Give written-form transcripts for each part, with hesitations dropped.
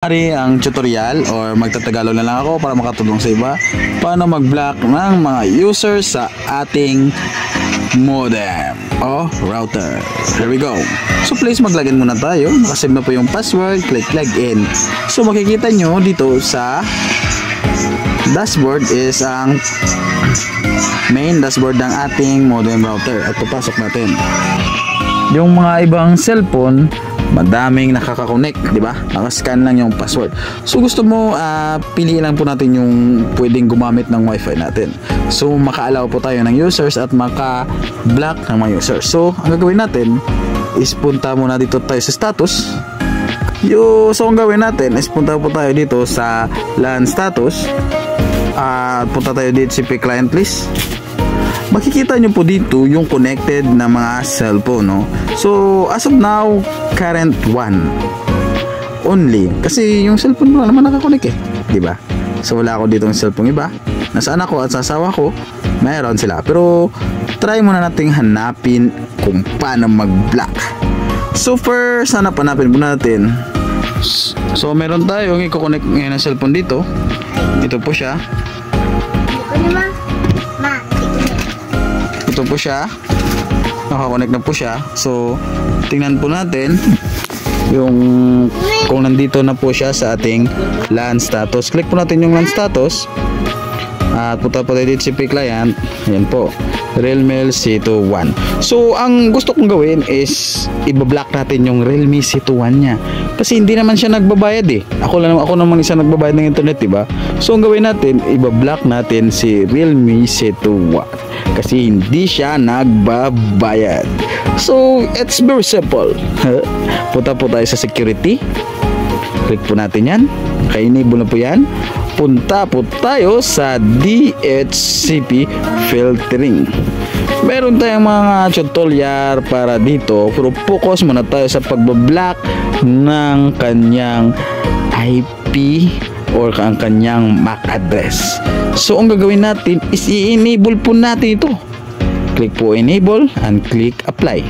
Ari ang tutorial or magtatagalog na lang ako para makatulong sa iba paano mag-block ng mga user sa ating modem o router. Here we go. So please maglagin muna tayo. Nakasave na po yung password. Click login. So makikita nyo dito sa dashboard is ang main dashboard ng ating modem router. At papasok natin. Yung mga ibang cellphone, madaming nakaka-connect, di ba? Naka-scan lang yung password. So gusto mo piliin lang po natin yung pwedeng gumamit ng wifi natin. So maka-allow po tayo ng users at maka-block ng mga users. So ang gagawin natin is punta muna dito tayo sa status. So ang gawin natin is punta po tayo dito sa LAN status. Punta tayo dito sa client list. Makikita nyo po dito yung connected na mga cellphone, no? So as of now, current one only kasi yung cellphone ko lang naman nakakonek di ba? So wala ako dito ng cellphone iba. Nasaan ako at sa asawa ko, mayroon sila. Pero try muna nating hanapin kung paano mag-block. So first, hanapin po natin. So meron tayong i-connect ngayon ng cellphone dito. Ito po siya. Ito po siya. Nakakonect na po siya. So tingnan po natin yung kung nandito na po siya sa ating LAN status. Click po natin yung LAN status at punta po tayo dito sa client. Yan po, Realme C21. So ang gusto kong gawin is i-block natin yung Realme C21 nya kasi hindi naman siya nagbabayad Ako naman isa nagbabayad ng internet, diba? So ang gawin natin, i-block natin si Realme C21 kasi hindi siya nagbabayad. So it's very simple. Punta po tayo sa security. Click po natin yan. Naka-enable na po yan. Punta po tayo sa DHCP filtering. Meron tayong mga tutorial para dito, pero focus muna tayo sa pagbablock ng kanyang IP or ang kanyang MAC address. So ang gagawin natin is i-enable po natin ito. Click po enable and click apply.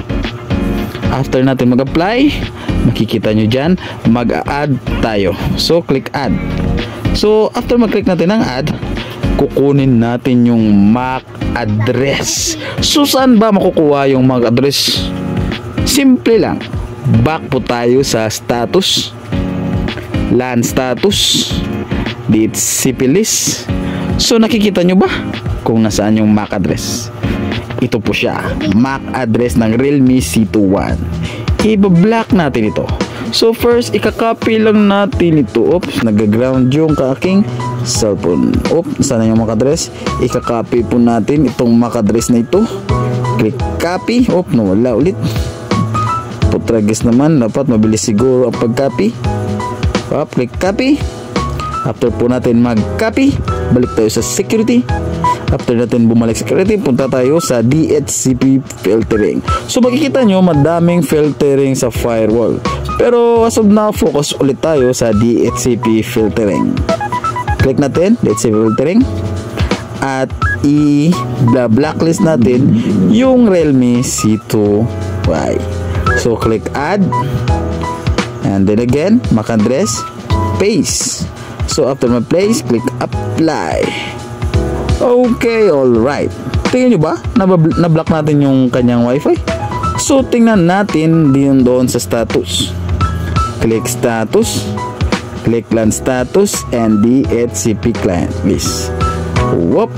After natin mag-apply, makikita nyo dyan, mag-add tayo. So click add. So after mag-click natin ng add, kukunin natin yung MAC address. So saan ba makukuha yung MAC address? Simple lang. Back po tayo sa status, LAN status, DHCP list. So nakikita nyo ba kung nasaan yung MAC address? Ito po siya, MAC address ng Realme C21. I-block natin ito. So first, ika-copy lang natin ito. Oops, nag-ground yung aking cellphone. Oops, sana yung MAC address. Ika-copy po natin itong MAC address na ito. Click copy. Oops, nawala ulit. Putragis naman, dapat mabilis siguro ang pag-copy. Click copy. After po natin mag-copy, balik tayo sa security. After natin bumalik sa security, punta tayo sa DHCP filtering. So makikita nyo, madaming filtering sa firewall. Pero as of now, focus ulit tayo sa DHCP filtering. Click natin, DHCP filtering. At i-blacklist natin yung Realme C2Y. So click add. And then again, MAC address, paste. So after ma-place, click apply. Okay, alright. Tingnan nyo ba? Na-block natin yung kanyang wifi. So tingnan natin din doon sa status. Click status, click LAN status, and DHCP client list. Whoop!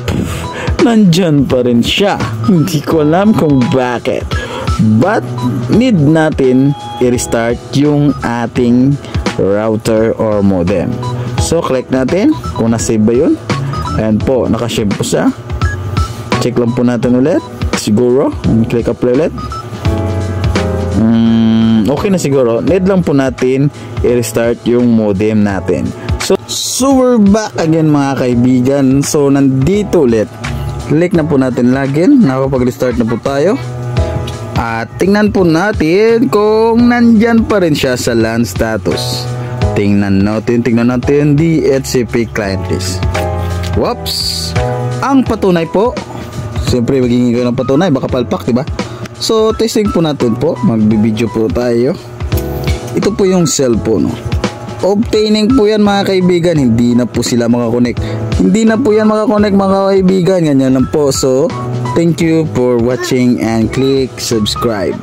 Nandyan pa rin siya. Hindi ko alam kung bakit. But need natin i-restart yung ating router or modem. So click natin kung na-save ba yun. Ayan po, nakasave po siya. Check lang po natin ulit. Siguro, click apply ulit. Okay na siguro. Need lang po natin i-restart yung modem natin. So we're back again mga kaibigan. So nandito ulit. Click na po natin login. Nakapag-restart na po tayo. At tingnan po natin kung nandyan pa rin siya sa LAN status. Tingnan natin DHCP client list. Whoops! Ang patunay po, siyempre magiging kayo ng patunay, baka palpak, diba? So testing po natin po, magbibideo po tayo. Ito po yung cellphone. obtaining po yan mga kaibigan. Hindi na po sila makakonect. Hindi na po yan makakonect mga kaibigan. Ganyan lang po. So, thank you for watching and click subscribe.